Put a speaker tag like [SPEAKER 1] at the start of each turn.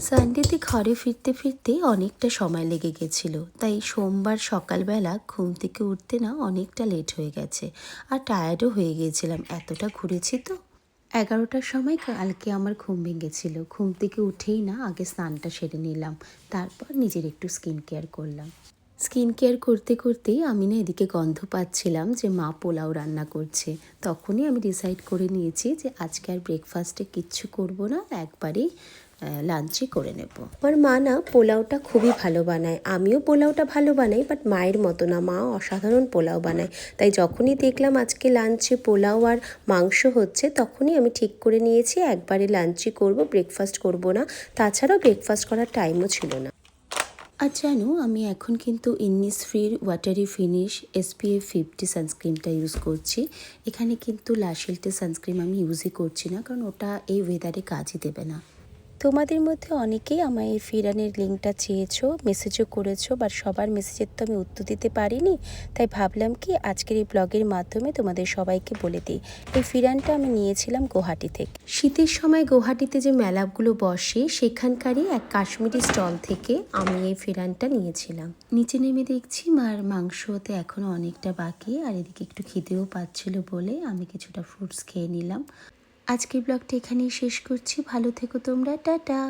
[SPEAKER 1] সানডেতে ঘরে ফিরতে ফিরতে অনেকটা সময় লেগে গেছিল, তাই সোমবার সকালবেলা ঘুম থেকে উঠতে না অনেকটা লেট হয়ে গেছে। আর টায়ার্ডও হয়ে গিয়েছিলাম, এতটা ঘুরেছি তো। 11টার সময় কালকে আমার ঘুম ভেঙেছিল। ঘুম থেকে উঠেই না আগে স্নানটা সেরে নিলাম, তারপর নিজের একটু স্কিন কেয়ার করলাম। স্কিন কেয়ার করতে করতেই আমি না এদিকে গন্ধ পাচ্ছিলাম যে মা পোলাও রান্না করছে। তখনই আমি ডিসাইড করে নিয়েছি যে আজকে আর ব্রেকফাস্টে কিচ্ছু করব না, একবারেই লাঞ্চই করে নেব। আমার মা না পোলাওটা খুবই ভালো বানায়, আমিও পোলাওটা ভালো বানাই, বাট মায়ের মতো না, মা অসাধারণ পোলাও বানায়। তাই যখনই দেখলাম আজকে লাঞ্চে পোলাও আর মাংস হচ্ছে, তখনই আমি ঠিক করে নিয়েছি একবারে লাঞ্চই করব, ব্রেকফাস্ট করব না। তাছাড়াও ব্রেকফাস্ট করার টাইমও ছিল না। আর জানো, আমি এখন কিন্তু ইনিসফ্রির ওয়াটারি ফিনিশ SPF 50 সানস্ক্রিনটা ইউজ করছি। এখানে কিন্তু লাশিল্টের সানস্ক্রিন আমি ইউজই করছি না, কারণ ওটা এই ওয়েদারে কাজই দেবে না। তোমাদের মধ্যে অনেকেই আমার এই ফিরানের লিঙ্কটা চেয়েছো, মেসেজও করেছো, বাট সবার মেসেজের তো আমি উত্তর দিতে পারিনি। তাই ভাবলাম কি আজকের এই ব্লগের মাধ্যমে তোমাদের সবাইকে বলে দিই। এই ফিরানটা আমি নিয়েছিলাম গুয়াহাটি থেকে। শীতের সময় গুয়াহাটিতে যে মেলাগুলো বসে সেখানকারই এক কাশ্মীরি স্টল থেকে আমি এই ফিরানটা নিয়েছিলাম। নিচে নেমে দেখছি মার মাংস হতে এখনও অনেকটা বাকি, আর এদিকে একটু খিদেও পাচ্ছিল বলে আমি কিছুটা ফ্রুটস খেয়ে নিলাম। আজকের ব্লগটা এখানেই শেষ করছি। ভালো থেকো তোমরা, টাটা।